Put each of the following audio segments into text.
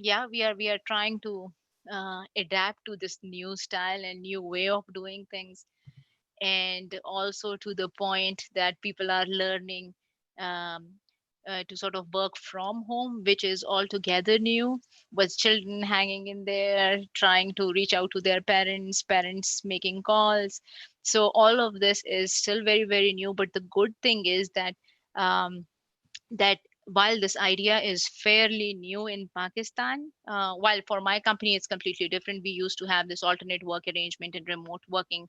yeah, we are trying to adapt to this new style and new way of doing things, and also to the point that people are learning um, to sort of work from home, which is altogether new, with children hanging in there trying to reach out to their parents, parents making calls. So all of this is still very, very new, but the good thing is um, that while this idea is fairly new in Pakistan, while for my company it's completely different. We used to have this alternate work arrangement and remote working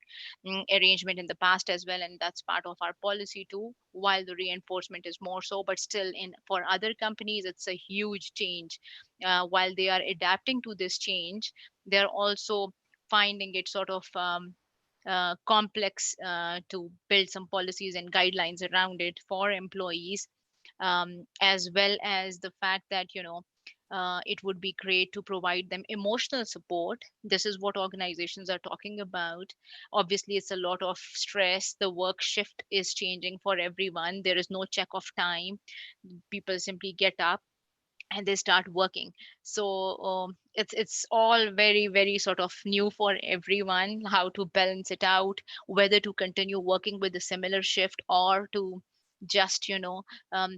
arrangement in the past as well, and that's part of our policy too. While the reinforcement is more so, but still, in for other companies, it's a huge change. While they are adapting to this change, they're also finding it sort of complex to build some policies and guidelines around it for employees, as well as the fact that it would be great to provide them emotional support. This is what organizations are talking about. Obviously, it's a lot of stress. The work shift is changing for everyone. There is no check of time. People simply get up and they start working. So it's all very, very sort of new for everyone, how to balance it out, whether to continue working with a similar shift or to just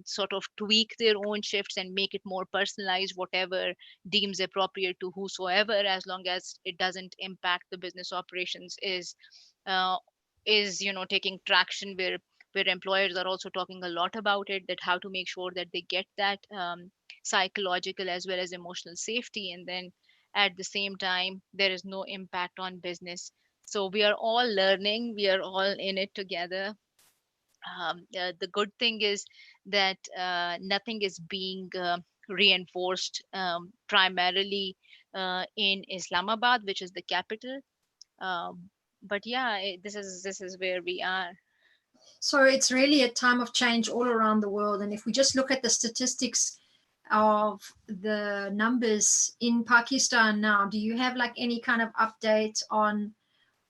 sort of tweak their own shifts and make it more personalized, whatever deems appropriate to whosoever, as long as it doesn't impact the business operations, uh, is taking traction, where employers are also talking a lot about it, that how to make sure that they get that psychological as well as emotional safety, and then at the same time there is no impact on business. So we are all learning, we are all in it together. The good thing is that nothing is being reinforced primarily in Islamabad, which is the capital. But yeah, this is where we are. So it's really a time of change all around the world. And if we just look at the statistics of the numbers in Pakistan now, do you have like any kind of update on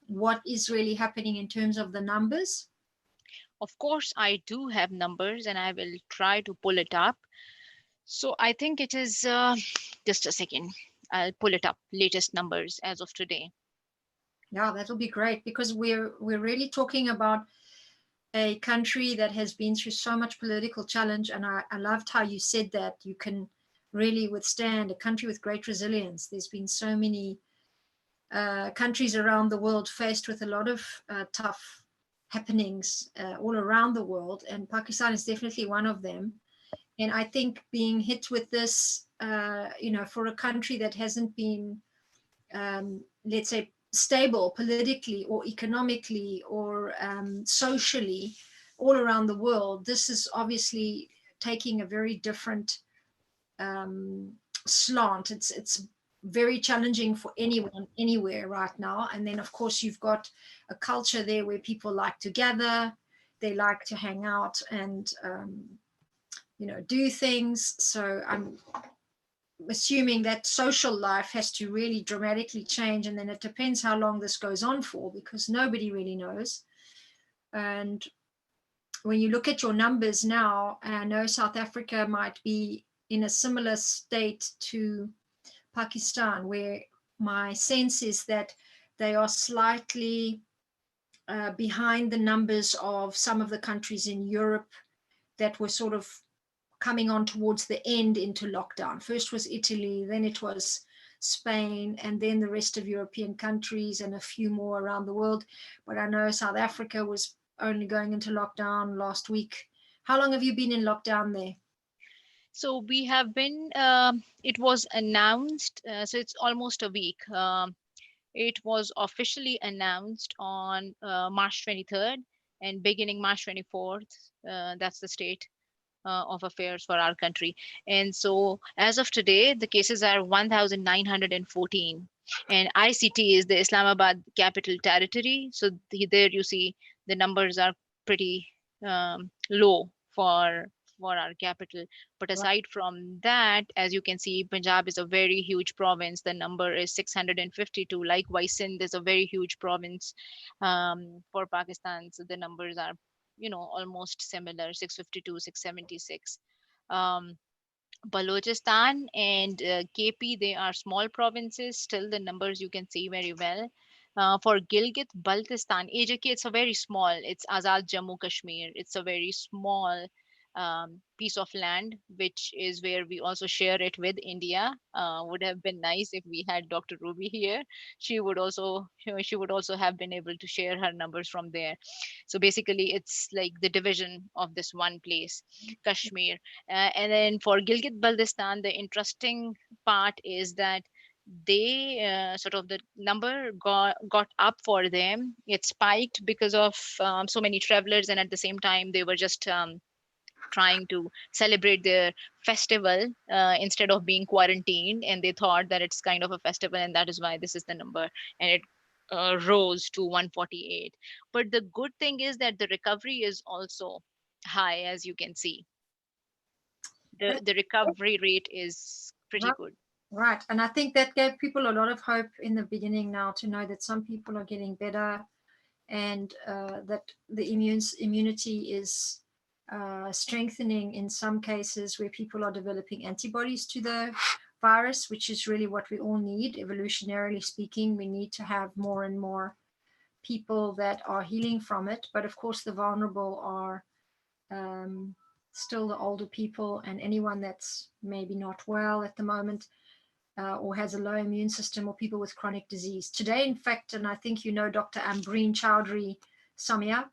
what is really happening in terms of the numbers? Of course, I do have numbers and I will try to pull it up. So I think it is just a second. I'll pull it up. Latest numbers as of today. Yeah, that'll be great because we're really talking about a country that has been through so much political challenge. And I loved how you said that you can really withstand a country with great resilience. There's been so many countries around the world faced with a lot of tough happenings all around the world, and Pakistan is definitely one of them. And I think being hit with this, for a country that hasn't been, let's say, stable politically or economically or socially all around the world, this is obviously taking a very different um, slant. It's very challenging for anyone anywhere right now. And then of course you've got a culture there where people like to gather, they like to hang out and do things. So I'm assuming that social life has to really dramatically change, and then it depends how long this goes on for because nobody really knows. And when you look at your numbers now, I know South Africa might be in a similar state to Pakistan, where my sense is that they are slightly behind the numbers of some of the countries in Europe that were sort of coming on towards the end into lockdown. First was Italy, then it was Spain, and then the rest of European countries and a few more around the world. But I know South Africa was only going into lockdown last week. How long have you been in lockdown there? So we have been. It was announced. So it's almost a week. It was officially announced on March 23rd, and beginning March 24th. That's the state of affairs for our country. And so as of today, the cases are 1,914. And ICT is the Islamabad Capital Territory. So there you see the numbers are pretty low for our capital. But aside from that, as you can see, Punjab is a very huge province. The number is 652. Likewise, Sindh is a very huge province for Pakistan. So the numbers are almost similar, 652, 676. um, Balochistan and KP, they are small provinces. Still, the numbers you can see very well. For Gilgit Baltistan, AJK, it's a very small. It's Azad Jammu Kashmir. It's a very small piece of land, which is where we also share it with India. Would have been nice if we had Dr. Ruby here. She would also have been able to share her numbers from there. So basically, it's like the division of this one place, Kashmir. And then for Gilgit Baltistan, the interesting part is that they sort of the number got up for them. It spiked because of so many travelers, and at the same time, they were just trying to celebrate their festival instead of being quarantined, and they thought that it's kind of a festival, and that is why this is the number, and it rose to 148. But the good thing is that the recovery is also high, as you can see. That's The recovery rate is pretty right. good. Right. And I think that gave people a lot of hope in the beginning now to know that some people are getting better, and that the immunity is strengthening in some cases where people are developing antibodies to the virus, which is really what we all need. Evolutionarily speaking, we need to have more and more people that are healing from it. But of course, the vulnerable are um, still the older people and anyone that's maybe not well at the moment, or has a low immune system, or people with chronic disease. Today, in fact, and I think you know Dr. Ambreen Chowdhury Samia,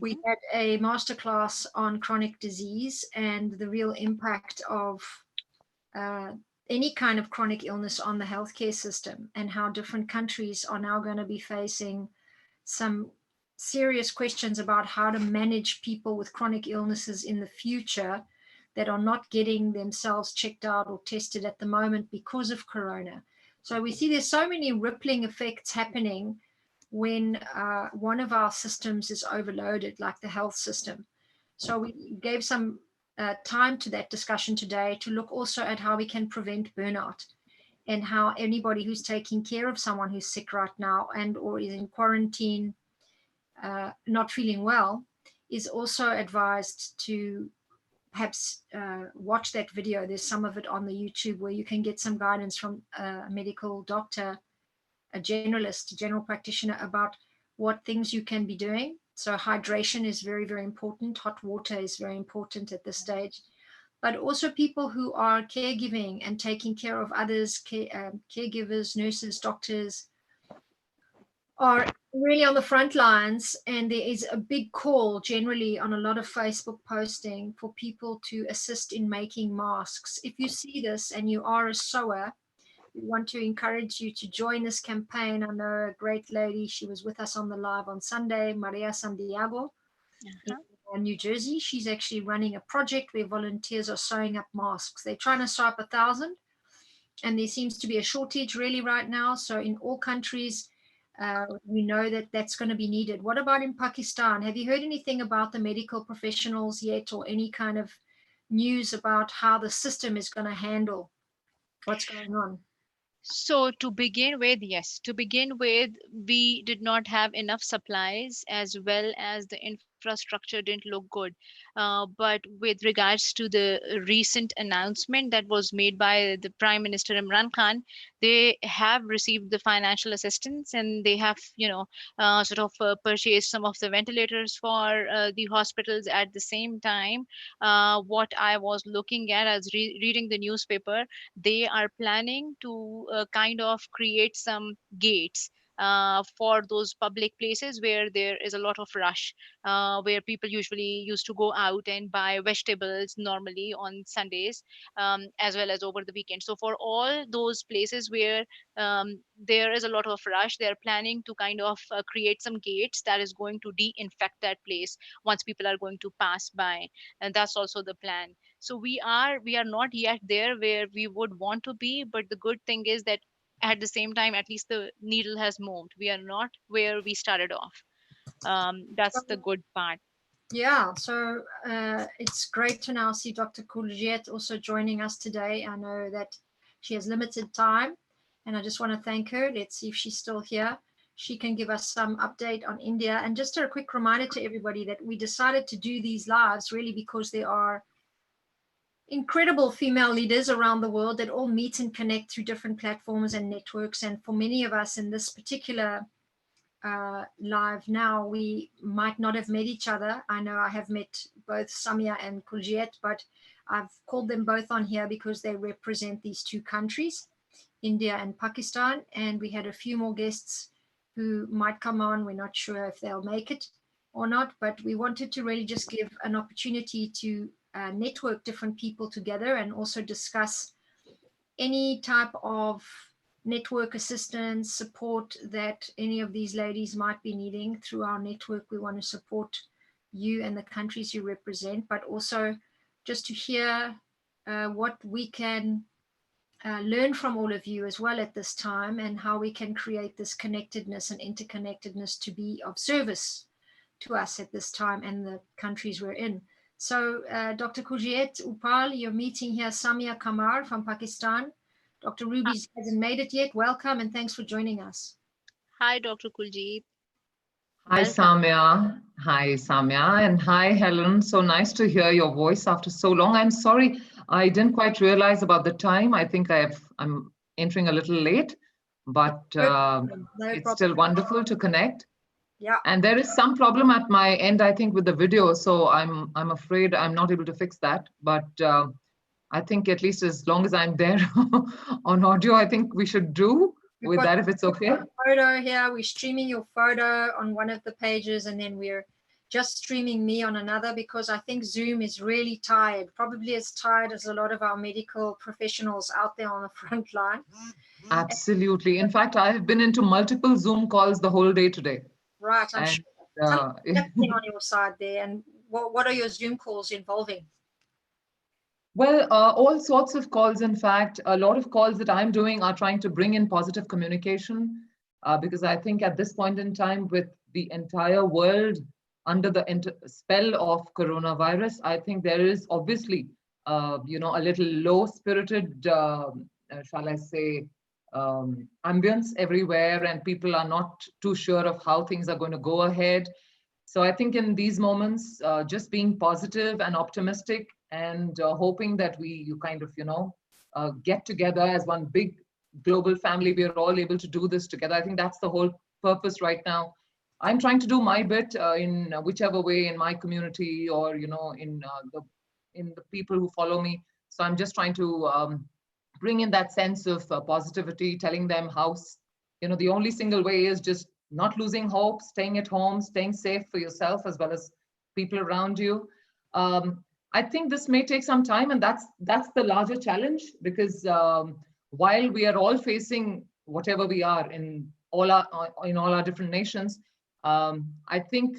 we Hmm. had a masterclass on chronic disease and the real impact of uh, any kind of chronic illness on the healthcare system, and how different countries are now going to be facing some serious questions about how to manage people with chronic illnesses in the future that are not getting themselves checked out or tested at the moment because of corona. So we see there's so many rippling effects happening when one of our systems is overloaded, like the health system. So we gave some time to that discussion today to look also at how we can prevent burnout, and how anybody who's taking care of someone who's sick right now and or is in quarantine, not feeling well, is also advised to perhaps watch that video. There's some of it on the YouTube where you can get some guidance from a medical doctor, a generalist, a general practitioner, about what things you can be doing. So hydration is very, very important. Hot water is very important at this stage. But also people who are caregiving and taking care of others, caregivers, nurses, doctors, are really on the front lines. And there is a big call generally on a lot of Facebook posting for people to assist in making masks. If you see this and you are a sewer, we want to encourage you to join this campaign. I know a great lady, she was with us on the live on Sunday, Maria Santiago in Uh-huh. New Jersey. She's actually running a project where volunteers are sewing up masks. They're trying to sew up 1,000, and there seems to be a shortage really right now. So in all countries, we know that that's going to be needed. What about in Pakistan? Have you heard anything about the medical professionals yet, or any kind of news about how the system is going to handle what's going on? So to begin with, yes, to begin with, we did not have enough supplies, as well as the infrastructure didn't look good. But with regards to the recent announcement that was made by the Prime Minister Imran Khan, they have received the financial assistance, and they have, sort of purchased some of the ventilators for the hospitals. At the same time, what I was looking at as reading the newspaper, they are planning to kind of create some gates for those public places where there is a lot of rush, where people usually used to go out and buy vegetables normally on Sundays, as well as over the weekend. So for all those places where there is a lot of rush, they are planning to kind of create some gates that is going to de-infect that place once people are going to pass by, and that's also the plan. So we are not yet there where we would want to be, but the good thing is that at the same time, at least the needle has moved. We are not where we started off. That's the good part. Yeah, so it's great to now see Dr. Courgette also joining us today. I know that she has limited time, and I just want to thank her. Let's see if she's still here. She can give us some update on India. And just a quick reminder to everybody that we decided to do these lives really because there are incredible female leaders around the world that all meet and connect through different platforms and networks. And for many of us in this particular live now, we might not have met each other. I know I have met both Samia and Kuljiet, but I've called them both on here because they represent these two countries, India and Pakistan. And we had a few more guests who might come on. We're not sure if they'll make it or not, but we wanted to really just give an opportunity to network different people together and also discuss any type of network assistance, support that any of these ladies might be needing through our network. We want to support you and the countries you represent, but also just to hear what we can learn from all of you as well at this time, and how we can create this connectedness and interconnectedness to be of service to us at this time and the countries we're in. So Dr. Kuljiet Upal, you're meeting here Samia Kamar from Pakistan. Dr. Hi, Ruby hasn't made it yet. Welcome and thanks for joining us. hi, Dr. Kuljeet. Hi, Welcome. Samya. Hi, Samya. And hi, Helen. So nice to hear your voice after so long. I'm sorry, I didn't quite realize about the time. I think I'm entering a little late, but No problem. No it's problem. still wonderful to connect. Yeah. And there is some problem at my end, I think, with the video. So I'm afraid I'm not able to fix that. But I think at least as long as I'm there on audio, I think we should do We've with got that if it's okay. a photo here. We're streaming your photo on one of the pages, and then we're just streaming me on another, because I think Zoom is really tired, probably as tired as a lot of our medical professionals out there on the front line. Absolutely. In fact, I have been into multiple Zoom calls the whole day today. Right, I'm And sure. Tell me what's happening on your side there, and what are your Zoom calls involving? well, all sorts of calls. In fact, a lot of calls that I'm doing are trying to bring in positive communication, because I think at this point in time, with the entire world under the spell of coronavirus, I think there is obviously, a little low-spirited, shall I say, ambience everywhere, and people are not too sure of how things are going to go ahead. So I think in these moments, just being positive and optimistic, and hoping that you kind of, get together as one big global family. We are all able to do this together. I think that's the whole purpose right now. I'm trying to do my bit in whichever way, in my community, or in the people who follow me. So I'm just trying to bring in that sense of positivity, telling them how the only single way is just not losing hope, staying at home, staying safe for yourself as well as people around you. I think this may take some time, and that's the larger challenge, because while we are all facing whatever we are in all our different nations, I think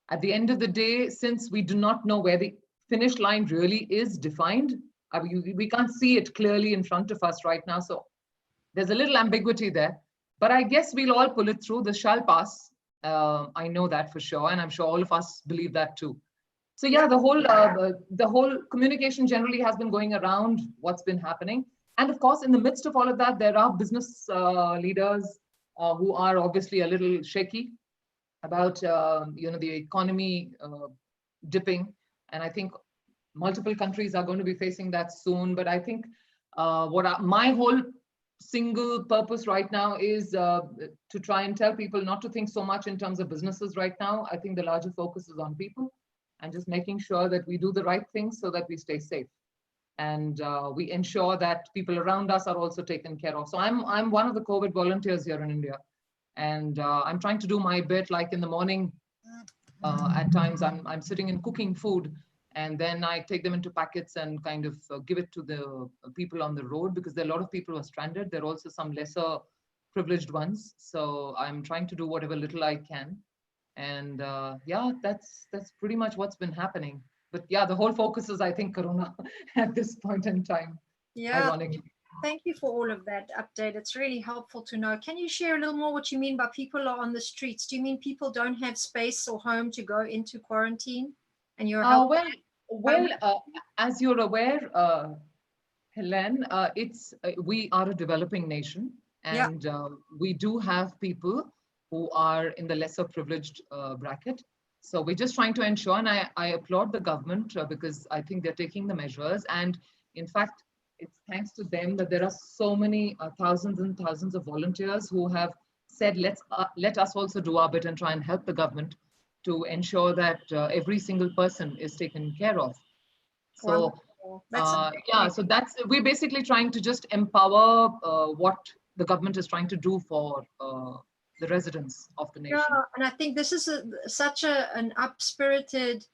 at the end of the day, since we do not know where the finish line really is defined, we can't see it clearly in front of us right now. So there's a little ambiguity there. But I guess we'll all pull it through. This shall pass. I know that for sure, and I'm sure all of us believe that too. So yeah, the whole communication generally has been going around what's been happening, and of course, in the midst of all of that, there are business leaders who are obviously a little shaky about the economy dipping, and I think multiple countries are going to be facing that soon. But I think my whole single purpose right now is to try and tell people not to think so much in terms of businesses right now. I think the larger focus is on people, and just making sure that we do the right things so that we stay safe, and we ensure that people around us are also taken care of. So I'm one of the COVID volunteers here in India, and I'm trying to do my bit. Like in the morning, at times I'm sitting and cooking food, and then I take them into packets and kind of give it to the people on the road, because there are a lot of people who are stranded. There are also some lesser privileged ones. So I'm trying to do whatever little I can. And yeah, that's pretty much what's been happening. But yeah, the whole focus is, I think, Corona at this point in time, Yeah. ironically. Thank you for all of that update. It's really helpful to know. Can you share a little more what you mean by people are on the streets? Do you mean people don't have space or home to go into quarantine, and you're helping? As you're aware, Helen, we are a developing nation, Yeah. and we do have people who are in the lesser privileged bracket. So we're just trying to ensure, and I applaud the government because I think they're taking the measures. And In fact, it's thanks to them that there are so many thousands and thousands of volunteers who have said, let us also do our bit and try and help the government to ensure that every single person is taken care of. So Wonderful. That's yeah, amazing. so that's we're basically trying to just empower what the government is trying to do for the residents of the Yeah, nation. and I think this is such an up-spirited,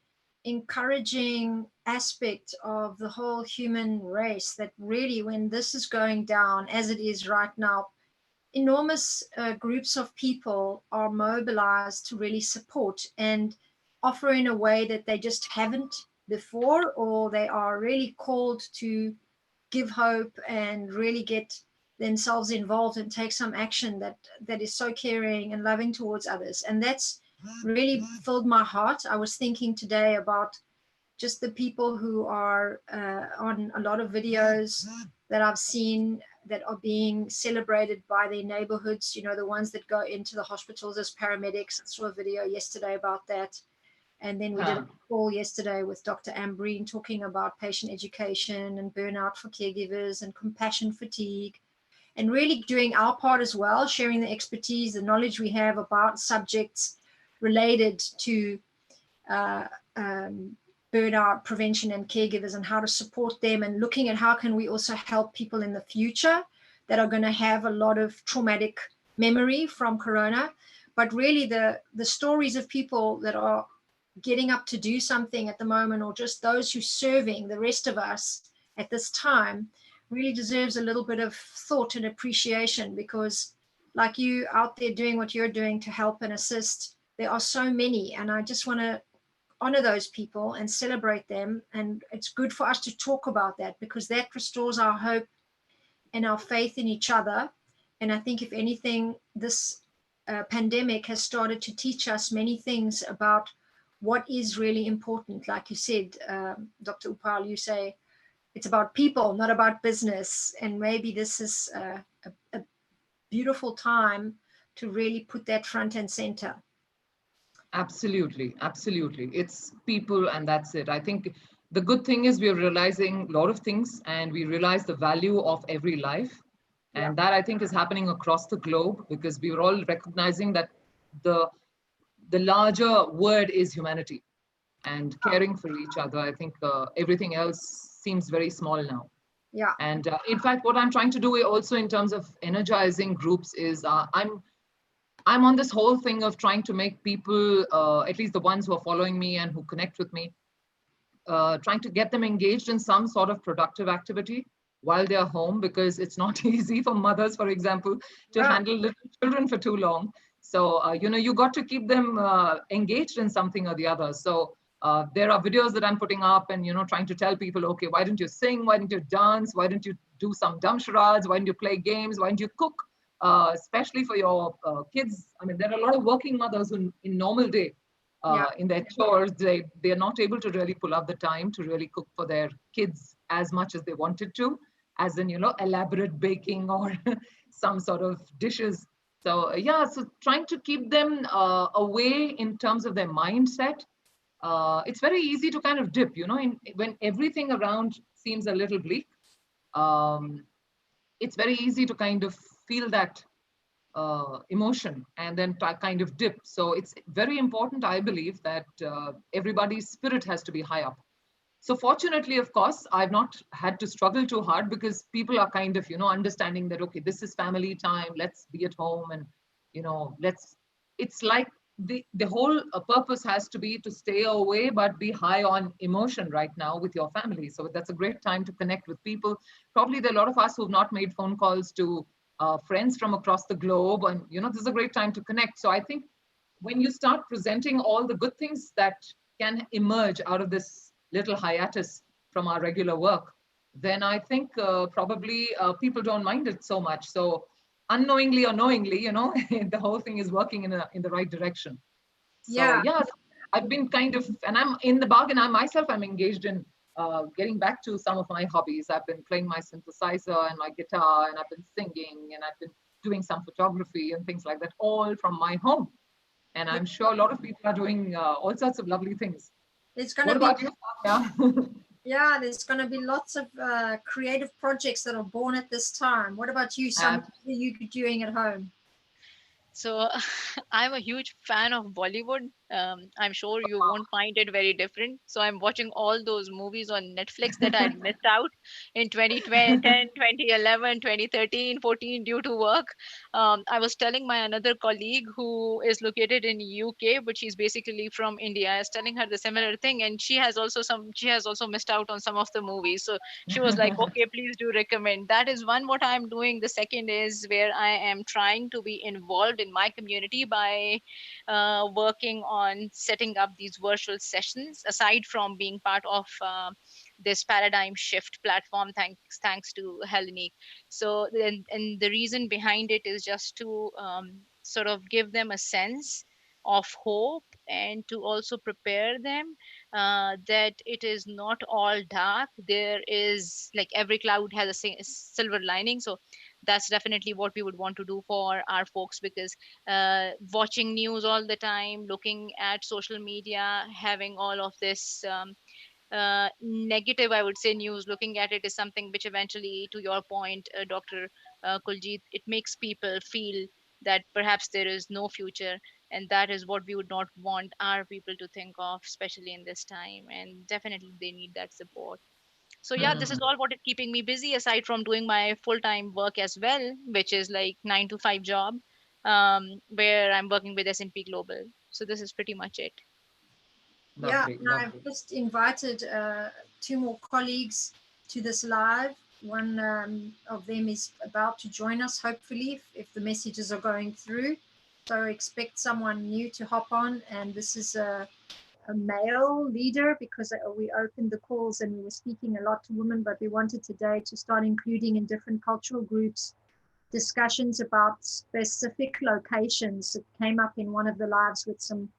encouraging aspect of the whole human race that really, when this is going down as it is right now, enormous groups of people are mobilized to really support and offer in a way that they just haven't before, or they are really called to give hope and really get themselves involved and take some action that is so caring and loving towards others. And that's really filled my heart. I was thinking today about just the people who are on a lot of videos that I've seen that are being celebrated by their neighborhoods, you know, the ones that go into the hospitals as paramedics. I saw a video yesterday about that. And then we did a call yesterday with Dr. Ambreen talking about patient education and burnout for caregivers and compassion fatigue, and really doing our part as well, sharing the expertise, the knowledge we have about subjects related to uh, um, burnout prevention and caregivers and how to support them, and looking at how can we also help people in the future that are going to have a lot of traumatic memory from corona. But really the stories of people that are getting up to do something at the moment, or just those who serving the rest of us at this time, really deserves a little bit of thought and appreciation, because like you out there doing what you're doing to help and assist, there are so many, and I just want to honor those people and celebrate them. And it's good for us to talk about that, because that restores our hope and our faith in each other. And I think if anything, this pandemic has started to teach us many things about what is really important. Like you said, Dr. Upal, you say it's about people, not about business. And maybe this is a beautiful time to really put that front and center. Absolutely, absolutely. It's people, and that's it. I think the good thing is we're realizing a lot of things, and we realize the value of every life. Yeah. And that I think is happening across the globe, because we are all recognizing that the the larger word is humanity and caring for each other. I think everything else seems very small now. Yeah. And in fact, what I'm trying to do also in terms of energizing groups is I'm on this whole thing of trying to make people, at least the ones who are following me and who connect with me, trying to get them engaged in some sort of productive activity while they're home, because it's not easy for mothers, for example, to Yeah. handle little children for too long. So, you got to keep them engaged in something or the other. So there are videos that I'm putting up and, trying to tell people, okay, why don't you sing? Why don't you dance? Why don't you do some dumb charades? Why don't you play games? Why don't you cook? Especially for your kids. I mean, there are a lot of working mothers who in normal day, Yeah. in their chores, they're not able to really pull out the time to really cook for their kids as much as they wanted to, as in, elaborate baking or some sort of dishes. So yeah, so trying to keep them away in terms of their mindset. It's very easy to kind of dip, when everything around seems a little bleak. Um, it's very easy to kind of feel that emotion and then kind of dip. So it's very important, I believe, that everybody's spirit has to be high up. So fortunately, of course, I've not had to struggle too hard, because people are kind of, understanding that, okay, this is family time, let's be at home, and, it's like the whole purpose has to be to stay away, but be high on emotion right now with your family. So that's a great time to connect with people. Probably there are a lot of us who've not made phone calls to friends from across the globe, and, this is a great time to connect. So I think when you start presenting all the good things that can emerge out of this little hiatus from our regular work, then I think probably people don't mind it so much. So unknowingly or knowingly, the whole thing is working in the right direction. So Yeah. yeah, I've been kind of, and I'm in the bargain. I'm engaged in getting back to some of my hobbies. I've been playing my synthesizer and my guitar, and I've been singing, and I've been doing some photography and things like that, all from my home. And I'm sure a lot of people are doing all sorts of lovely things. It's going What to be about you, Sonia? Yeah, there's going to be lots of creative projects that are born at this time. What about you? Some Ab- are you doing at home? So I'm a huge fan of Bollywood. I'm sure you won't find it very different. So I'm watching all those movies on Netflix that I missed out in 2010, 2011, 2013, 14 due to work. I was telling my another colleague who is located in UK, but she's basically from India. I was telling her the similar thing, and she has also missed out on some of the movies. So she was like, okay, please do recommend. That is one what I'm doing. The second is where I am trying to be involved in my community by working on setting up these virtual sessions aside from being part of this paradigm shift platform, thanks to Heleniq. So and the reason behind it is just to sort of give them a sense of hope and to also prepare them that it is not all dark. There is, like, every cloud has a silver lining. So that's definitely what we would want to do for our folks, because watching news all the time, looking at social media, having all of this negative, I would say, news, looking at it is something which eventually, to your point, Dr. Kuljit, it makes people feel that perhaps there is no future. And that is what we would not want our people to think of, especially in this time. And definitely they need that support. So yeah, this is Hmm. all what is keeping me busy aside from doing my full-time work as well, which is like 9 to 5 job, where I'm working with S&P Global. So this is pretty much it. Yeah, Lovely, and I've lovely. just invited two more colleagues to this live. One of them is about to join us, hopefully, if the messages are going through. So expect someone new to hop on. And this is a male leader, because we opened the calls and we were speaking a lot to women, but we wanted today to start including in different cultural groups discussions about specific locations. It came up in one of the lives with some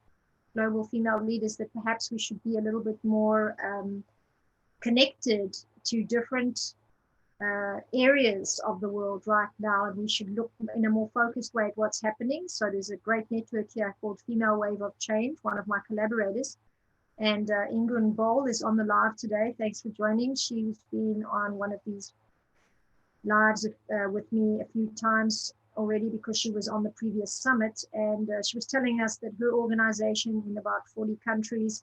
global female leaders that perhaps we should be a little bit more connected to different areas of the world right now, and we should look in a more focused way at what's happening. So there's a great network here called Female Wave of Change, one of my collaborators. And Ingun Bowl is on the live today. Thanks for joining. She's been on one of these lives with me a few times already because she was on the previous summit. And she was telling us that her organization in about 40 countries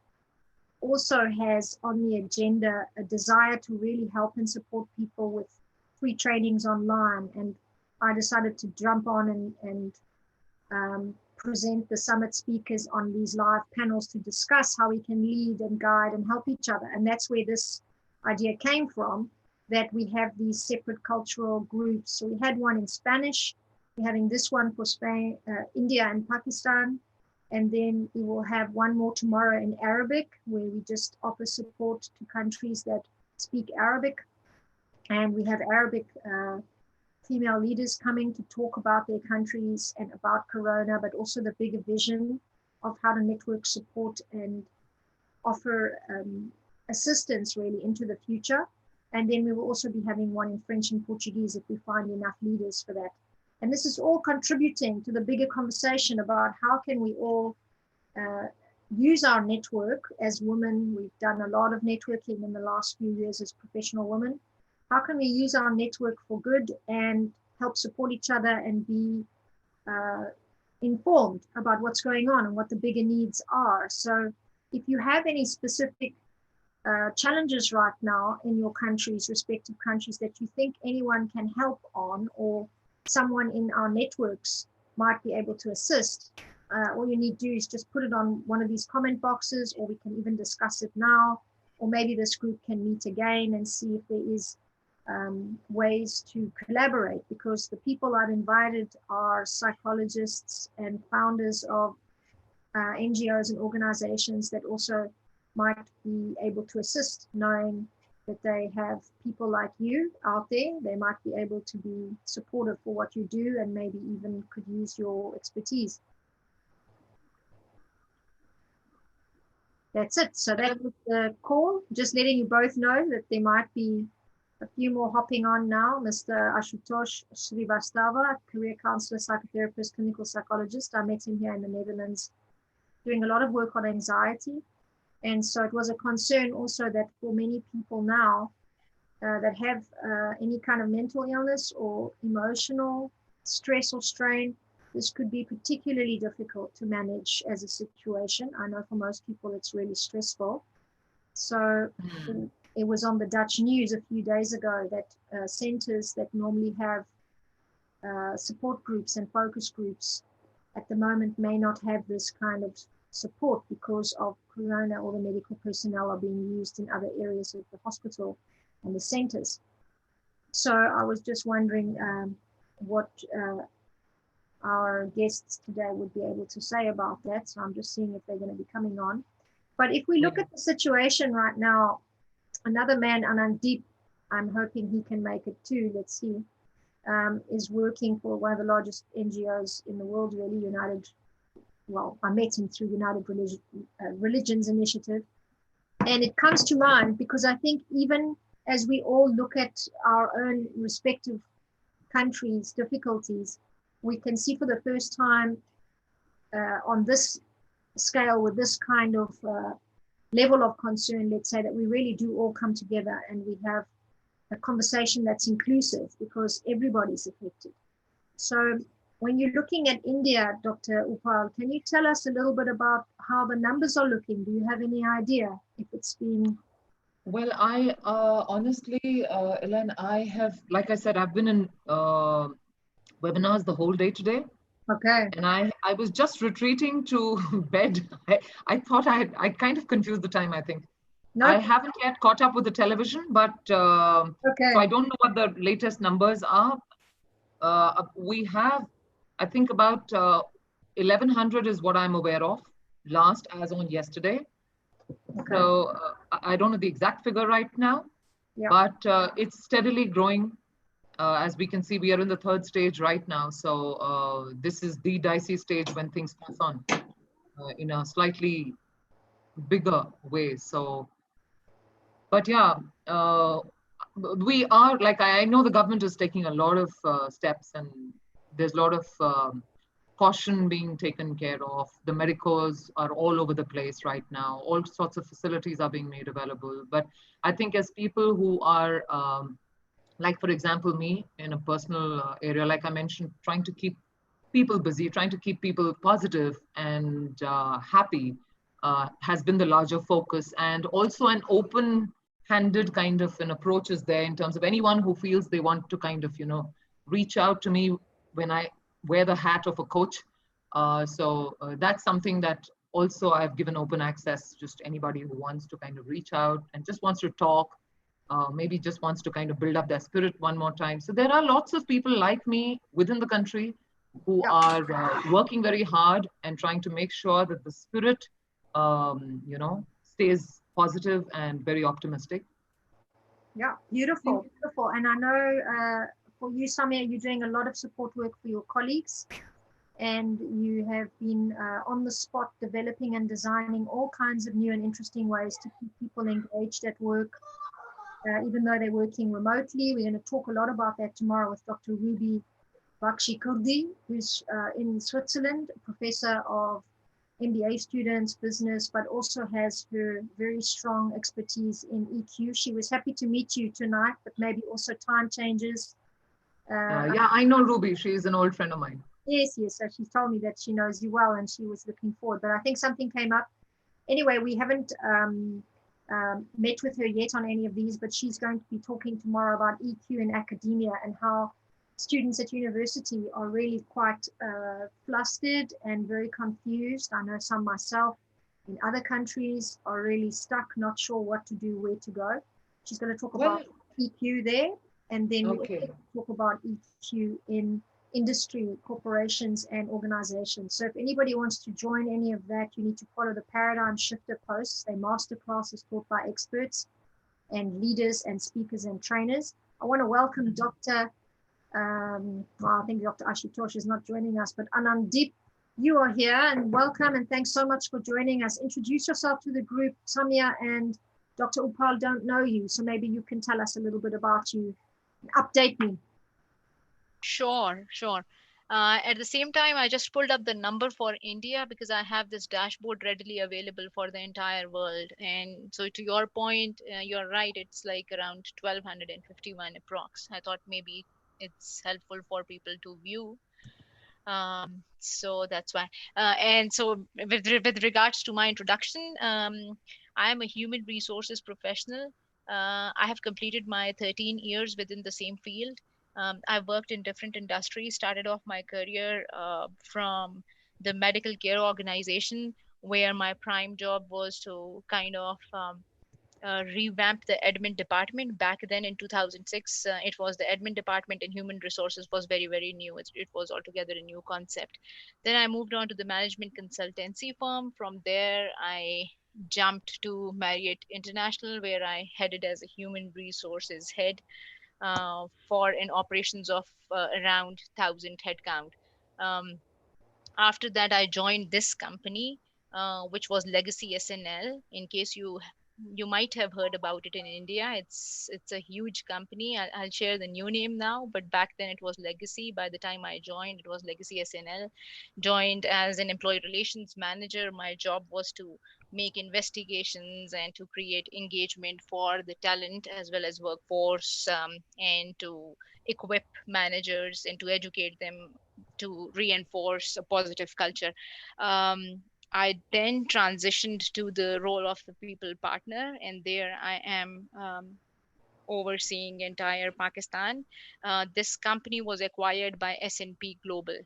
also has on the agenda a desire to really help and support people with free trainings online. And I decided to jump on and present the summit speakers on these live panels to discuss how we can lead and guide and help each other. And that's where this idea came from, that we have these separate cultural groups. So we had one in Spanish, we're having this one for Spain, India and Pakistan. And then we will have one more tomorrow in Arabic, where we just offer support to countries that speak Arabic. And we have Arabic female leaders coming to talk about their countries and about Corona, but also the bigger vision of how to network support and offer assistance really into the future. And then we will also be having one in French and Portuguese if we find enough leaders for that. And this is all contributing to the bigger conversation about how can we all uh, use our network as women. We've done a lot of networking in the last few years as professional women. How can we use our network for good and help support each other and be uh, informed about what's going on and what the bigger needs are? So if you have any specific challenges right now in your countries, respective countries, that you think anyone can help on, or someone in our networks might be able to assist, all you need to do is just put it on one of these comment boxes, or we can even discuss it now, or maybe this group can meet again and see if there is ways to collaborate, because the people I've invited are psychologists and founders of NGOs and organizations that also might be able to assist, knowing that they have people like you out there. They might be able to be supportive for what you do and maybe even could use your expertise. That's it. So that was the call. Just letting you both know that there might be a few more hopping on now. Mr. Ashutosh Srivastava, career counselor, psychotherapist, clinical psychologist. I met him here in the Netherlands doing a lot of work on anxiety. And so it was a concern also that for many people now that have any kind of mental illness or emotional stress or strain, this could be particularly difficult to manage as a situation. I know for most people it's really stressful. So it was on the Dutch news a few days ago that centers that normally have support groups and focus groups at the moment may not have this kind of support because of corona. All the medical personnel are being used in other areas of the hospital and the centers. So I was just wondering what our guests today would be able to say about that. So I'm just seeing if they're going to be coming on. But if we look at the situation right now, another man, Anandip, I'm hoping he can make it too, let's see, is working for one of the largest NGOs in the world, really, I met him through United Religions Initiative. And it comes to mind because I think even as we all look at our own respective countries' difficulties, we can see for the first time on this scale with this kind of level of concern, let's say, that we really do all come together and we have a conversation that's inclusive because everybody's affected. So when you're looking at India, Dr. Upal, can you tell us a little bit about how the numbers are looking? Do you have any idea if it's been... Well, I honestly, Ellen, I have, like I said, I've been in webinars the whole day today. Okay. And I was just retreating to bed. I thought I kind of confused the time, I think. No. I haven't yet caught up with the television, but okay. So I don't know what the latest numbers are. We have, I think about 1,100 is what I'm aware of, last as on yesterday. Okay. So I don't know the exact figure right now, but it's steadily growing. As we can see, we are in the third stage right now. So this is the dicey stage when things pass on in a slightly bigger way. So, but yeah, we are, like, I know the government is taking a lot of steps, and there's a lot of caution being taken care of. The medicals are all over the place right now. All sorts of facilities are being made available. But I think as people who are, like, for example, me in a personal area, like I mentioned, trying to keep people busy, trying to keep people positive and happy has been the larger focus. And also an open-handed kind of an approach is there in terms of anyone who feels they want to kind of, reach out to me when I wear the hat of a coach. So that's something that also I've given open access, just anybody who wants to kind of reach out and just wants to talk, maybe just wants to kind of build up their spirit one more time. So there are lots of people like me within the country who are working very hard and trying to make sure that the spirit, stays positive and very optimistic. Yeah, beautiful, beautiful. And I know for you, Samia, you're doing a lot of support work for your colleagues, and you have been on the spot developing and designing all kinds of new and interesting ways to keep people engaged at work, even though they're working remotely. We're going to talk a lot about that tomorrow with Dr. Ruby Bakshi Kurdi, who's in Switzerland, a professor of MBA students, business, but also has her very strong expertise in EQ. She was happy to meet you tonight, but maybe also time changes. Yeah, I know Ruby. She's an old friend of mine. Yes, yes. So she told me that she knows you well and she was looking forward. But I think something came up. Anyway, we haven't met with her yet on any of these, but she's going to be talking tomorrow about EQ in academia and how students at university are really quite flustered and very confused. I know some myself in other countries are really stuck, not sure what to do, where to go. She's going to talk about EQ there, and then we also talk about EQ in industry, corporations, and organizations. So if anybody wants to join any of that, you need to follow the Paradigm Shifter posts. They're masterclasses taught by experts and leaders and speakers and trainers. I want to welcome Dr. I think Dr. Ashutosh is not joining us, but Anandip, you are here, and welcome, and thanks so much for joining us. Introduce yourself to the group. Samia and Dr. Upal don't know you, so maybe you can tell us a little bit about you. Update me. Sure, sure. At the same time, I just pulled up the number for India because I have this dashboard readily available for the entire world. And so, to your point, you're right. It's like around 1251 approx. I thought maybe it's helpful for people to view. So that's why. And so, with regards to my introduction, I am a human resources professional. I have completed my 13 years within the same field. I've worked in different industries, started off my career from the medical care organization, where my prime job was to kind of revamped the admin department. Back then in 2006, it was the admin department, and human resources was very, very new. It was altogether a new concept. Then I moved on to the management consultancy firm. From there, I jumped to Marriott International, where I headed as a human resources head for an operations of around 1,000 headcount. Um, After that, I joined this company, which was Legacy SNL. In case you might have heard about it in India, it's a huge company. I'll share the new name now, but back then it was Legacy. By the time I joined, it was Legacy SNL. Joined as an employee relations manager. My job was to make investigations and to create engagement for the talent as well as workforce, and to equip managers and to educate them to reinforce a positive culture. I then transitioned to the role of the people partner, and there I am overseeing entire Pakistan. This company was acquired by S&P Global,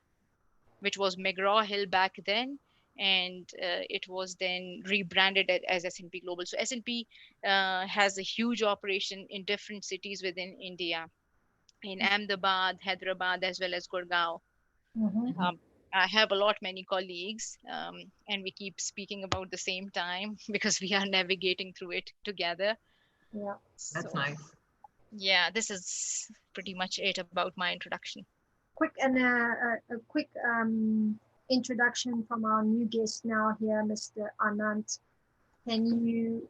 which was McGraw Hill back then, and it was then rebranded as S&P Global. So S&P has a huge operation in different cities within India, in Ahmedabad, Hyderabad, as well as Gurgaon. Mm-hmm. um, I have a lot many colleagues, and we keep speaking about the same time because we are navigating through it together. Yeah. That's So nice. yeah, this is pretty much it about my introduction. Quick and a quick introduction from our new guest now here, Mr. Anand. Can you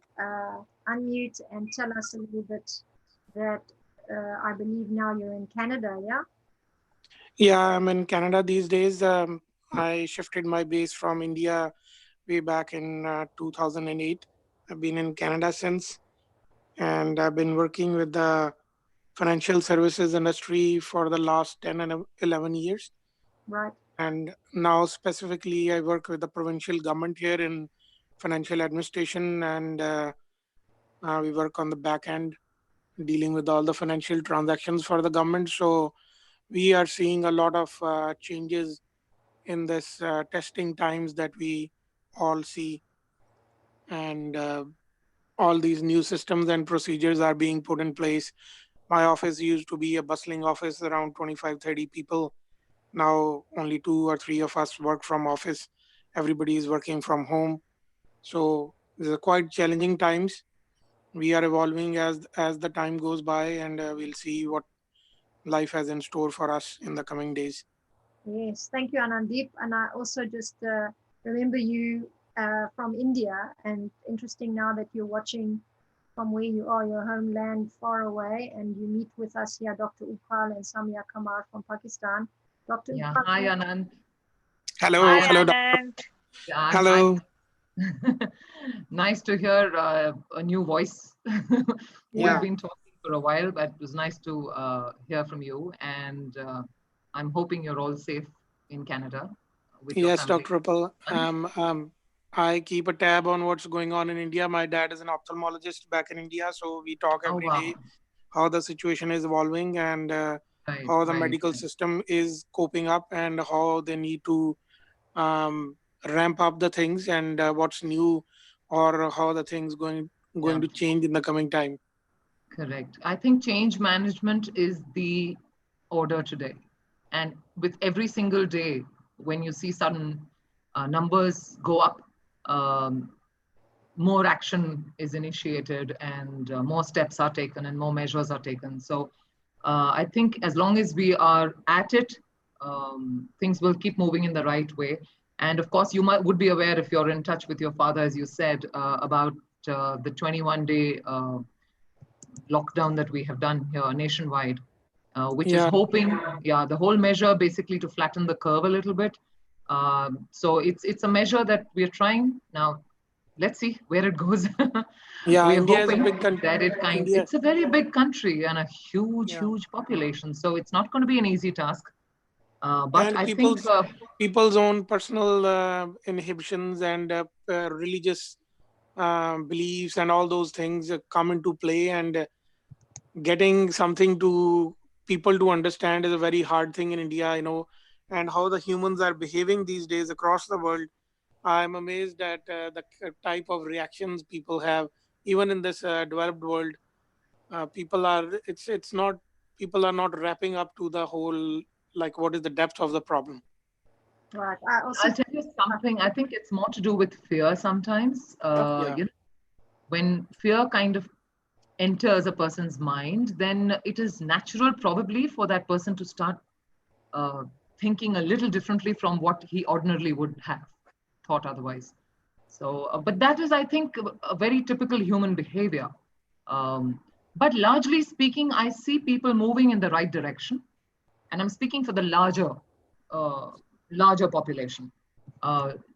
unmute and tell us a little bit that I believe now you're in Canada, yeah? Yeah, I'm in Canada these days. I shifted my base from India way back in 2008. I've been in Canada since, and I've been working with the financial services industry for the last 10 and 11 years. Right. And now, specifically, I work with the provincial government here in financial administration, and we work on the back end dealing with all the financial transactions for the government. So, we are seeing a lot of changes in this testing times that we all see, and all these new systems and procedures are being put in place. My office used to be a bustling office, around 25-30 people. Now only 2 or 3 of us work from office. Everybody is working from home. So these are quite challenging times. We are evolving as the time goes by, and we'll see what life has in store for us in the coming days. Yes, thank you, Anandeep. And I also just remember you from India, and interesting now that you're watching from where you are, your homeland far away, and you meet with us here, Dr. Upal and Samia Kamar from Pakistan. Dr. Yeah. Upal, Hi, Anand. Hello, Hi, Hi, hello, Anand. doctor. Anand. Yeah, nice. Hello. Nice to hear a new voice. We've Yeah. yeah, been talking for a while, but it was nice to hear from you. And I'm hoping you're all safe in Canada with your Yes, family. Dr. Rappel. I keep a tab on what's going on in India. My dad is an ophthalmologist back in India, so we talk Oh, every wow. day how the situation is evolving, and Right, how the right, medical right. system is coping up, and how they need to um, ramp up the things, and what's new, or how the things going Yeah, to change in the coming time. correct. I think change management is the order today. And with every single day, when you see sudden numbers go up, um, more action is initiated and more steps are taken and more measures are taken. So I think as long as we are at it, things will keep moving in the right way. And of course, you would be aware if you're in touch with your father, as you said, about the 21-day lockdown that we have done here nationwide. which is Yeah, hoping, yeah, the whole measure basically to flatten the curve a little bit. So it's a measure that we're trying now. Let's see where it goes. yeah. We are India is a hoping big country. that India, it's a very big country and a huge, yeah, huge population. So it's not going to be an easy task. But and I think, people's own personal inhibitions and religious beliefs and all those things come into play, and getting something to people to understand is a very hard thing in India, and how the humans are behaving these days across the world. I'm amazed at the type of reactions people have, even in this developed world. People are it's not People are not wrapping up to the whole, like, what is the depth of the problem. Right. I also I'll tell you something. I think it's more to do with fear sometimes. Yeah, When fear kind of enters a person's mind, then it is natural probably for that person to start uh, thinking a little differently from what he ordinarily would have thought otherwise. So, but that is, I think, a very typical human behavior. Um, but largely speaking, I see people moving in the right direction, and I'm speaking for the uh, larger population.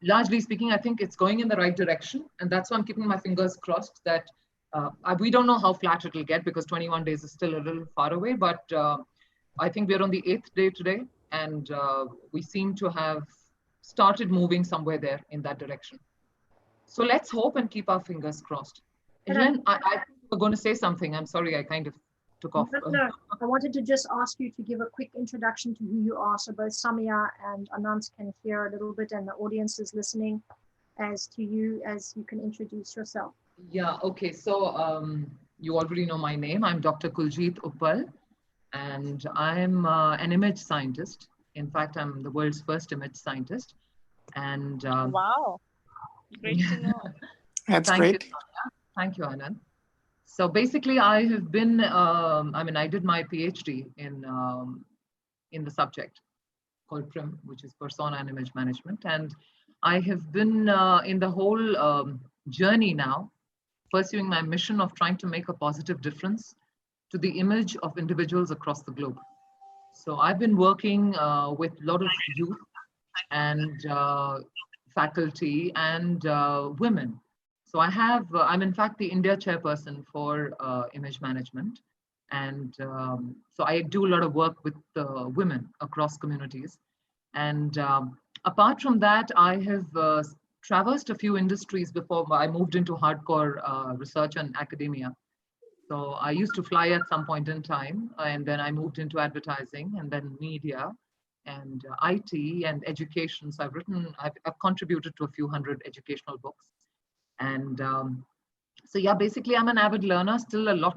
Largely speaking, I think it's going in the right direction, and that's why I'm keeping my fingers crossed that we don't know how flat it'll get because 21 days is still a little far away. But I think we're on the 8th day today, and we seem to have started moving somewhere there in that direction. So let's hope and keep our fingers crossed. and I, Helen, I think you were going to say something. I'm sorry, I kind of took off. no, I wanted to just ask you to give a quick introduction to who you are, so both Samia and Anant can hear a little bit, and the audience is listening as to you, as you can introduce yourself. Yeah, okay. So you already know my name. I'm Dr. Kuljit Uppal, and I'm an image scientist. In fact, I'm the world's first image scientist. And Wow, great to know. that's thank you, great. Sonia. Thank you, Anand. So basically, I have been, I did my PhD in the subject called PRIM, which is Persona and Image Management. And I have been in the whole journey now, pursuing my mission of trying to make a positive difference to the image of individuals across the globe. So I've been working with a lot of youth and faculty and women. So I'm in fact the India chairperson for image management. And so I do a lot of work with women across communities. And apart from that, I have traversed a few industries before I moved into hardcore research and academia. So I used to fly at some point in time, and then I moved into advertising and then media and IT and education. So I've contributed to a few hundred educational books. And so yeah, basically I'm an avid learner, still a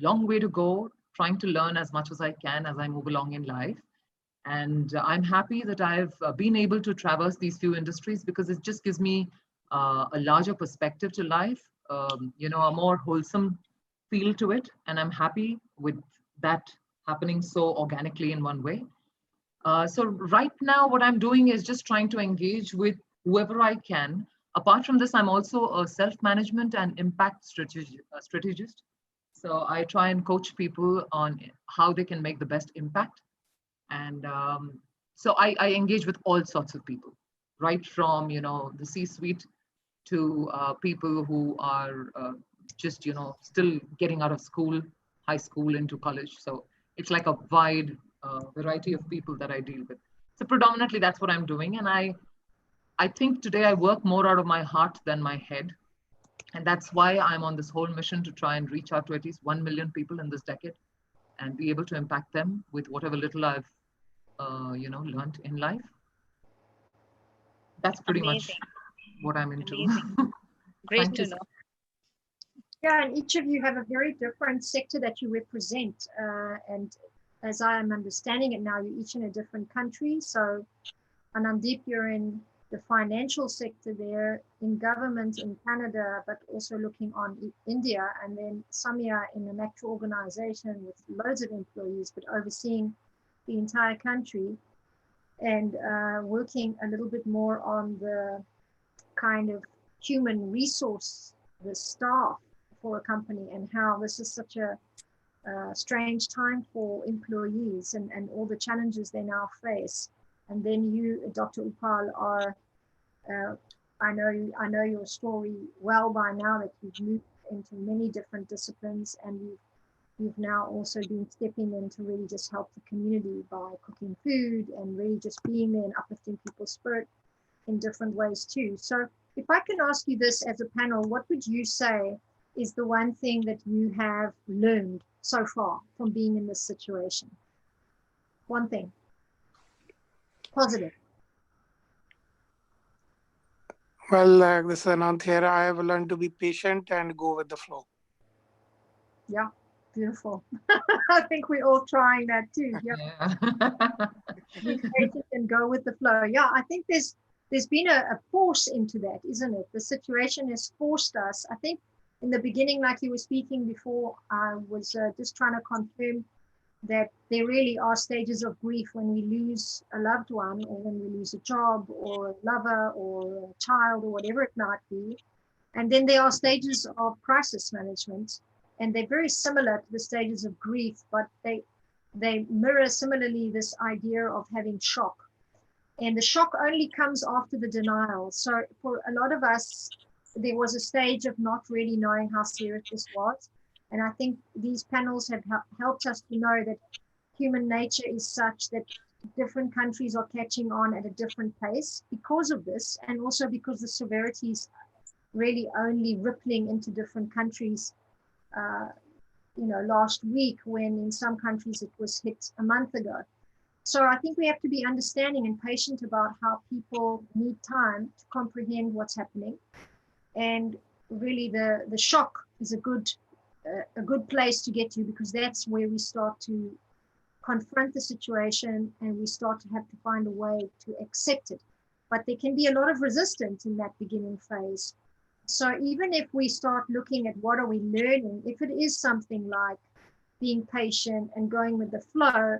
long way to go, trying to learn as much as I can as I move along in life. And I'm happy that I've been able to traverse these few industries because it just gives me a larger perspective to life, a more wholesome feel to it. And I'm happy with that happening so organically in one way. So right now, what I'm doing is just trying to engage with whoever I can. Apart from this, I'm also a self-management and impact strategist. So I try and coach people on how they can make the best impact. And so I engage with all sorts of people, right from the C-suite to people who are just still getting out of school, high school into college. So it's like a wide variety of people that I deal with. So predominantly that's what I'm doing, and I think today I work more out of my heart than my head, and that's why I'm on this whole mission to try and reach out to at least 1 million people in this decade and be able to impact them with whatever little I've learned in life. That's pretty much Amazing, what I'm into. amazing. Great Thank you to so know. Yeah, and each of you have a very different sector that you represent. And as I am understanding it now, you're each in a different country. So, Anandeep, you're in the financial sector there, in government in Canada, but also looking on India. And then Samia in an actual organization with loads of employees, but overseeing the entire country and working a little bit more on the kind of human resource, the staff for a company, and how this is such a strange time for employees and all the challenges they now face. And then you, Dr. Upal, are, uh, I know your story well by now, that you've moved into many different disciplines, and you've now also been stepping in to really just help the community by cooking food and really just being there and uplifting people's spirit in different ways too. So if I can ask you this as a panel, what would you say is the one thing that you have learned so far from being in this situation? One thing, positive. Well, this is Anant here. I have learned to be patient and go with the flow. Yeah, beautiful. I think we're all trying that too. Yeah. Be patient and go with the flow. Yeah, I think there's been a force into that, isn't it? The situation has forced us. I think in the beginning, like you were speaking before, I was just trying to confirm that there really are stages of grief when we lose a loved one, or when we lose a job or a lover or a child or whatever it might be. And then there are stages of crisis management, and they're very similar to the stages of grief, but they mirror similarly this idea of having shock. And the shock only comes after the denial. So for a lot of us, there was a stage of not really knowing how serious this was. And I think these panels have helped us to know that human nature is such that different countries are catching on at a different pace because of this, and also because the severity is really only rippling into different countries. Uh, last week, when in some countries it was hit a month ago. So I think we have to be understanding and patient about how people need time to comprehend what's happening. And really the shock is a good place to get to, because that's where we start to confront the situation and we start to have to find a way to accept it. But there can be a lot of resistance in that beginning phase. So even if we start looking at what are we learning, if it is something like being patient and going with the flow,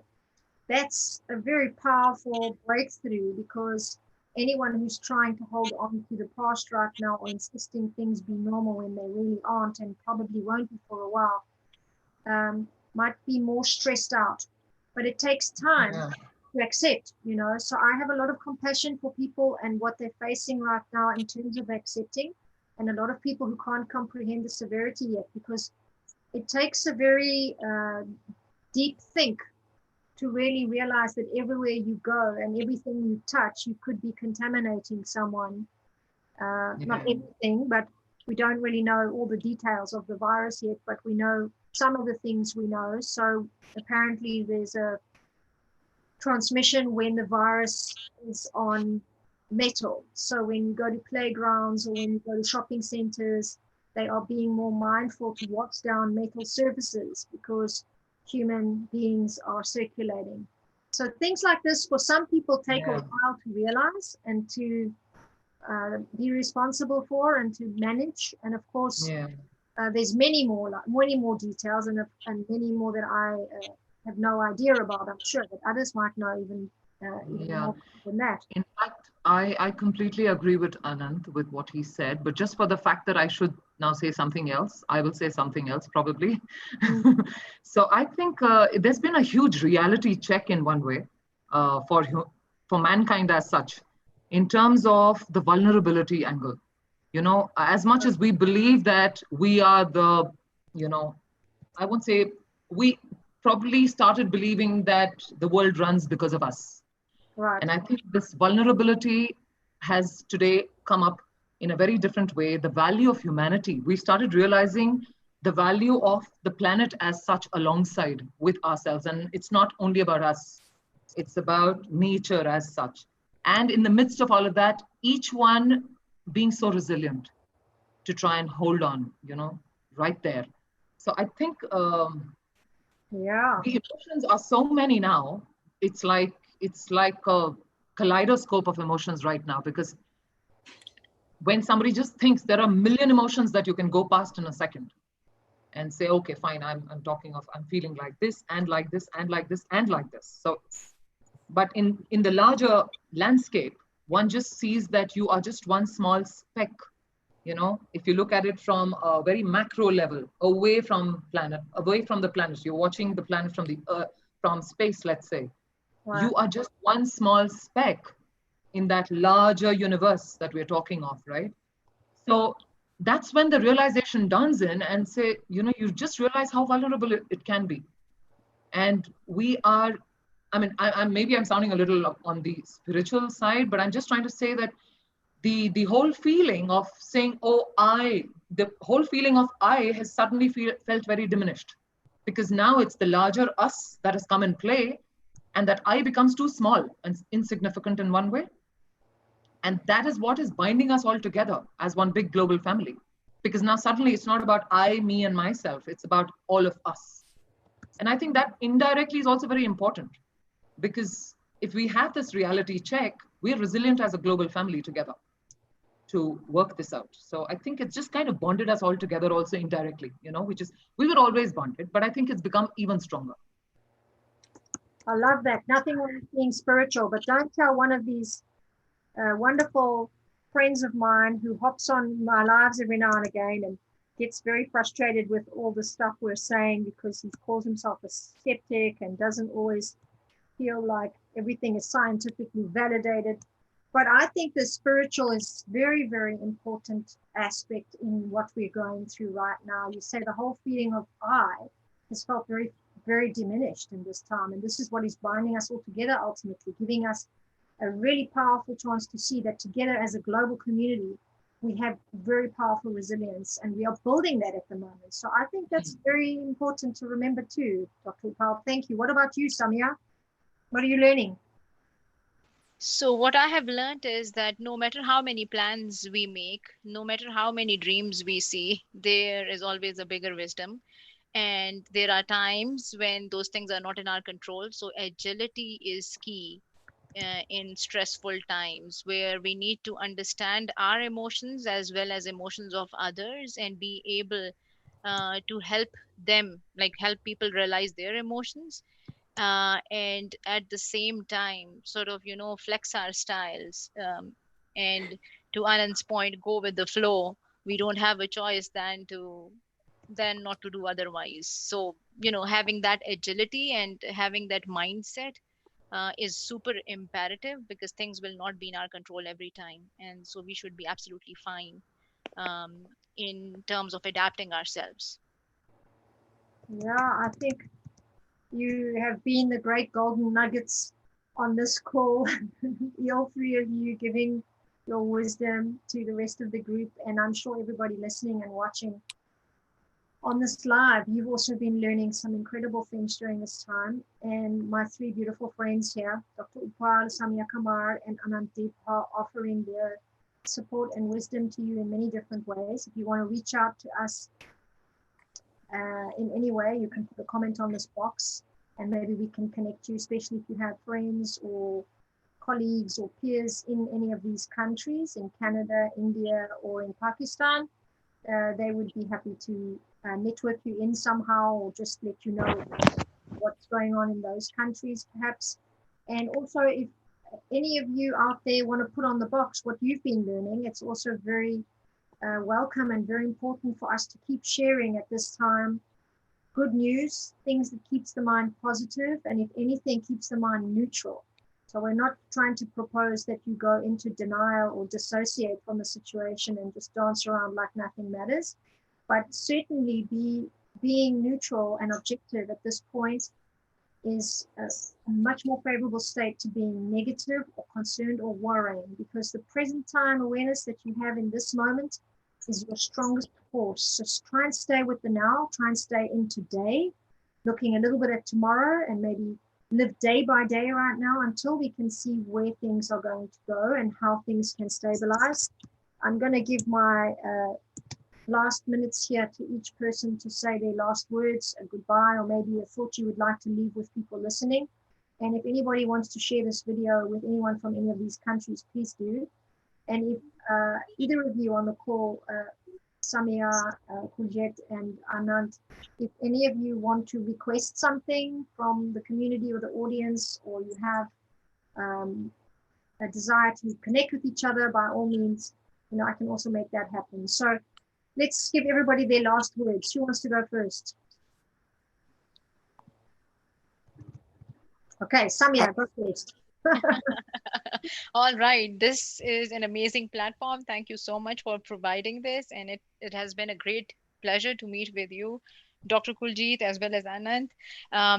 that's a very powerful breakthrough, because anyone who's trying to hold on to the past right now, or insisting things be normal when they really aren't and probably won't be for a while, might be more stressed out. But it takes time to accept, So I have a lot of compassion for people and what they're facing right now in terms of accepting, and a lot of people who can't comprehend the severity yet, because it takes a very deep think to really realize that everywhere you go and everything you touch, you could be contaminating someone. Not everything, but we don't really know all the details of the virus yet, but we know some of the things we know. So apparently there's a transmission when the virus is on metal. So when you go to playgrounds or when you go to shopping centers, they are being more mindful to watch down metal surfaces, because human beings are circulating. So things like this, for some people, take a while to realize and to be responsible for and to manage. And of course, there's many more details and many more that I have no idea about, I'm sure, that others might know even more than that. In fact, I completely agree with Anant with what he said, but just for the fact that I should now say something else, I will say something else probably. So I think there's been a huge reality check in one way for mankind as such, in terms of the vulnerability angle. As much as we believe that we are I won't say, we probably started believing that the world runs because of us. Right. And I think this vulnerability has today come up in a very different way. The value of humanity, we started realizing the value of the planet as such alongside with ourselves. And it's not only about us, it's about nature as such. And in the midst of all of that, each one being so resilient to try and hold on, right there. So I think the emotions are so many now. It's like a kaleidoscope of emotions right now, because when somebody just thinks, there are a million emotions that you can go past in a second and say, okay, fine, I'm feeling like this and like this and like this and like this. So, but in the larger landscape, one just sees that you are just one small speck If you look at it from a very macro level, away from the planet, you're watching the planet from the Earth, from space, let's say. Wow. You are just one small speck in that larger universe that we're talking of, right? So that's when the realization dawns in and say, you just realize how vulnerable it can be. And we are, maybe I'm sounding a little on the spiritual side, but I'm just trying to say that the whole feeling of saying, the whole feeling of I has suddenly felt very diminished, because now it's the larger us that has come in play, and that I becomes too small and insignificant in one way. And that is what is binding us all together as one big global family. Because now suddenly it's not about I, me, and myself, it's about all of us. And I think that indirectly is also very important, because if we have this reality check, we're resilient as a global family together to work this out. So I think it's just kind of bonded us all together also indirectly, which is, we were always bonded, but I think it's become even stronger. I love that. Nothing wrong with being spiritual, but don't tell one of these wonderful friends of mine who hops on my lives every now and again and gets very frustrated with all the stuff we're saying, because he calls himself a skeptic and doesn't always feel like everything is scientifically validated. But I think the spiritual is very, very important aspect in what we're going through right now. You say the whole feeling of I has felt very, very diminished in this time. And this is what is binding us all together, ultimately, giving us a really powerful chance to see that together as a global community, we have very powerful resilience, and we are building that at the moment. So I think that's very important to remember too, Dr. Upal. Thank you. What about you, Samia? What are you learning? So, what I have learned is that no matter how many plans we make, no matter how many dreams we see, there is always a bigger wisdom. And there are times when those things are not in our control. So, agility is key in stressful times, where we need to understand our emotions as well as emotions of others, and be able to help them, like help people realize their emotions, and at the same time sort of flex our styles, and to Anand's point, go with the flow. We don't have a choice than not to do otherwise. So having that agility and having that mindset is super imperative, because things will not be in our control every time, and so we should be absolutely fine in terms of adapting ourselves. Yeah, I think you have been the great golden nuggets on this call. All three of you giving your wisdom to the rest of the group. And I'm sure everybody listening and watching on this live, you've also been learning some incredible things during this time. And my three beautiful friends here, Dr. Upal, Samia Kamar, and Anand are offering their support and wisdom to you in many different ways. If you want to reach out to us in any way, you can put a comment on this box, and maybe we can connect you, especially if you have friends or colleagues or peers in any of these countries, in Canada, India, or in Pakistan. They would be happy to network you in somehow, or just let you know what's going on in those countries, perhaps. And also, if any of you out there want to put on the box what you've been learning, it's also very welcome and very important for us to keep sharing at this time good news, things that keeps the mind positive, and if anything, keeps the mind neutral. So we're not trying to propose that you go into denial or dissociate from the situation and just dance around like nothing matters, but certainly being neutral and objective at this point is a much more favorable state to being negative or concerned or worrying, because the present time awareness that you have in this moment is your strongest force. So try and stay with the now, try and stay in today, looking a little bit at tomorrow, and maybe live day by day right now until we can see where things are going to go and how things can stabilize. I'm going to give my last minutes here to each person to say their last words, a goodbye, or maybe a thought you would like to leave with people listening. And if anybody wants to share this video with anyone from any of these countries, please do. And if either of you on the call, Samia, Kujet, and Anand, if any of you want to request something from the community or the audience, or you have a desire to connect with each other, by all means, I can also make that happen. So let's give everybody their last words. Who wants to go first? Okay, Samia, go first. All right, this is an amazing platform. Thank you so much for providing this, and it has been a great pleasure to meet with you, Dr. Kuljit, as well as Anand.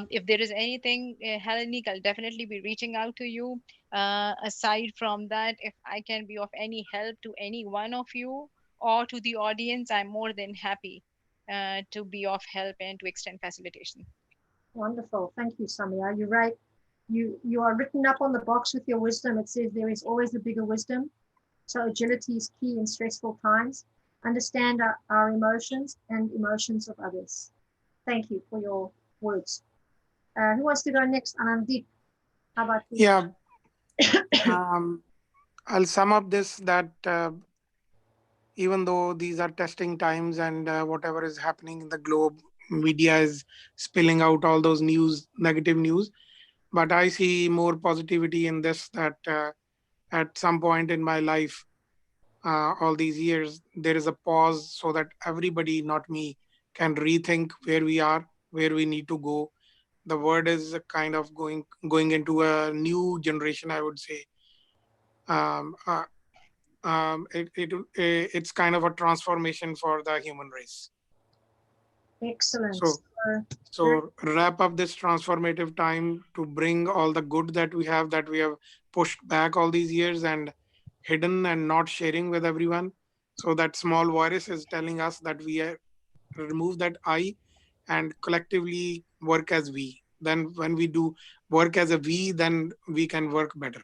If there is anything, Heleniq, I'll definitely be reaching out to you. Aside from that, if I can be of any help to any one of you or to the audience, I'm more than happy to be of help and to extend facilitation. Wonderful. Thank you, Samia. You're right. You are written up on the box with your wisdom. It says there is always a bigger wisdom. So agility is key in stressful times. Understand our emotions and emotions of others. Thank you for your words. Who wants to go next? Anandip, how about you? Yeah, um, I'll sum up this that even though these are testing times and whatever is happening in the globe, media is spilling out all those news, negative news. But I see more positivity in this that at some point in my life, all these years, there is a pause so that everybody, not me, can rethink where we are, where we need to go. The word is kind of going into a new generation, I would say. Um, uh, it's kind of a transformation for the human race. Excellent. So so wrap up this transformative time to bring all the good that we have pushed back all these years and hidden and not sharing with everyone. So that small virus is telling us that remove that I and collectively work as we. Then when we do work as a we, then we can work better.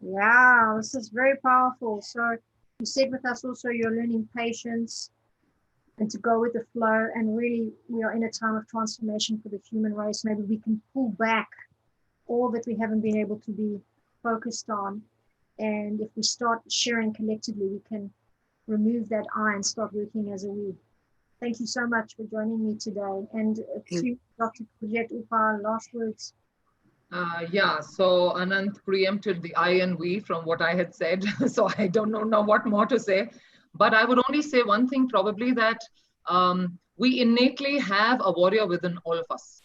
Yeah, this is very powerful. So you said with us also you're learning patience and to go with the flow. And really, we are in a time of transformation for the human race. Maybe we can pull back all that we haven't been able to be focused on. And if we start sharing collectively, we can remove that I and start working as a we. Thank you so much for joining me today. And to Dr. Kujet Upar, last words. Yeah, so Anant preempted the I and we from what I had said. So I don't know what more to say. But I would only say one thing probably that we innately have a warrior within all of us.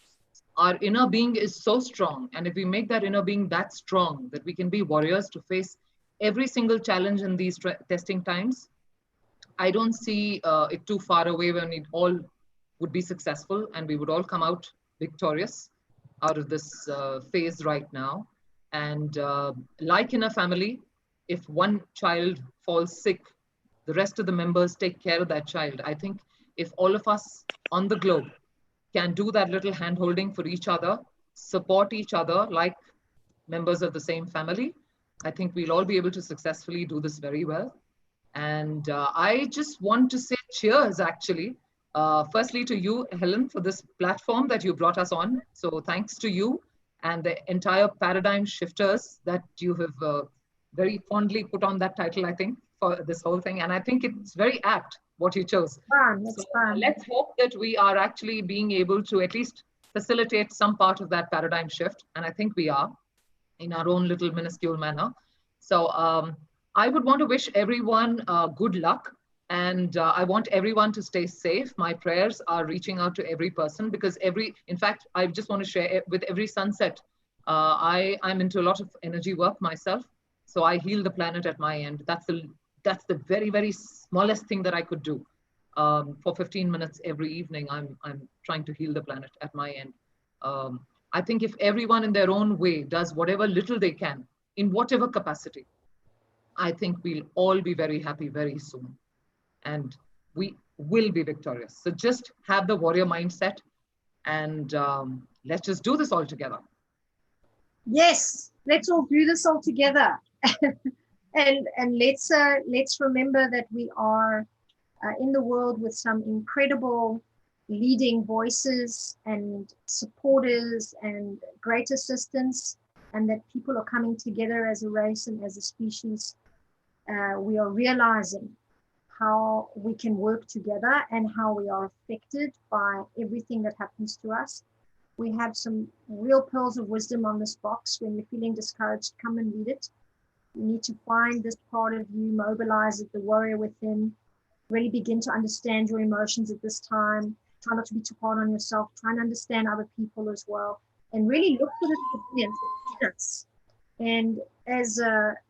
Our inner being is so strong. And if we make that inner being that strong, that we can be warriors to face every single challenge in these testing times, I don't see it too far away when it all would be successful and we would all come out victorious out of this phase right now. And like in a family, if one child falls sick, the rest of the members take care of that child. I think if all of us on the globe can do that little hand holding for each other, support each other like members of the same family, I think we'll all be able to successfully do this very well. And I just want to say cheers, actually. Firstly, to you, Helen, for this platform that you brought us on. So thanks to you and the entire paradigm shifters that you have very fondly put on that title, I think, for this whole thing. And I think it's very apt what you chose. Fun, So it's fun. let's hope that we are actually being able to at least facilitate some part of that paradigm shift. And I think we are in our own little minuscule manner. So I would want to wish everyone good luck. And I want everyone to stay safe. My prayers are reaching out to every person because in fact, I just want to share with every sunset. I'm into a lot of energy work myself. So I heal the planet at my end. That's the very, very smallest thing that I could do. For 15 minutes every evening, I'm trying to heal the planet at my end. Um, I think if everyone in their own way does whatever little they can, in whatever capacity, I think we'll all be very happy very soon. And we will be victorious. So just have the warrior mindset and let's just do this all together. Yes, let's all do this all together. and let's remember that we are in the world with some incredible leading voices and supporters and great assistants, and that people are coming together as a race and as a species. We are realizing how we can work together and how we are affected by everything that happens to us. We have some real pearls of wisdom on this box. When you're feeling discouraged, come and read it. You need to find this part of you, mobilize it, the warrior within, really begin to understand your emotions at this time. Try not to be too hard on yourself. Try and understand other people as well. And really look for the resilience. And as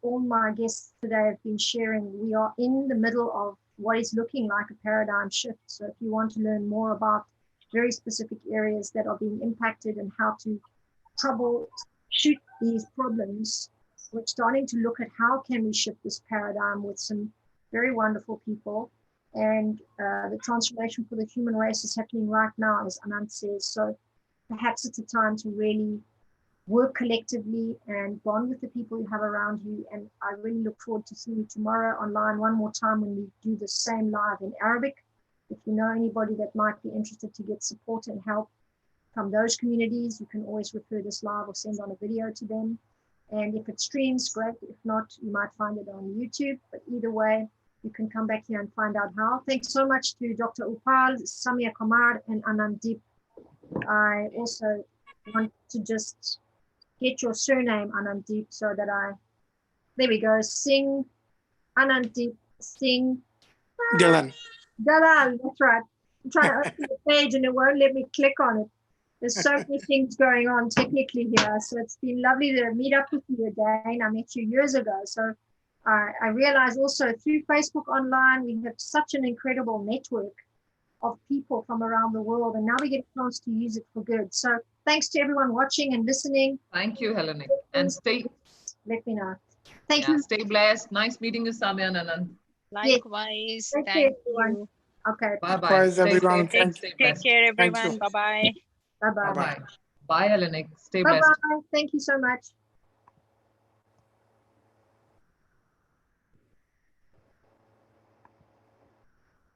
all my guests today have been sharing, we are in the middle of what is looking like a paradigm shift. So if you want to learn more about very specific areas that are being impacted and how to troubleshoot these problems, we're starting to look at how can we shift this paradigm with some very wonderful people. And the transformation for the human race is happening right now, as Anand says. So perhaps it's a time to really work collectively and bond with the people you have around you. And I really look forward to seeing you tomorrow online one more time when we do the same live in Arabic. If you know anybody that might be interested to get support and help from those communities, you can always refer this live or send on a video to them. And if it streams, great. If not, you might find it on YouTube. But either way, you can come back here and find out how. Thanks so much to Dr. Upal, Samia Kamar, and Anandip. I also want to just get your surname, Anandip, so that there we go, Singh, Anandip, Singh. Galan. Dalal, that's right. I'm trying to open the page and it won't let me click on it. There's so many things going on technically here. So it's been lovely to meet up with you again. I met you years ago. So I realized also through Facebook Online, we have such an incredible network of people from around the world. And now we get a chance to use it for good. So thanks to everyone watching and listening. Thank you, Heleniq. And let me know. Thank you. Stay blessed. Nice meeting you, Samia and Anand. Likewise. Yes. Thank everyone. you. Okay. Bye-bye. Everyone. Take care, everyone. Bye-bye. Bye-bye. Bye-bye. Bye, Heleniq. Stay Bye-bye. blessed. Thank you so much.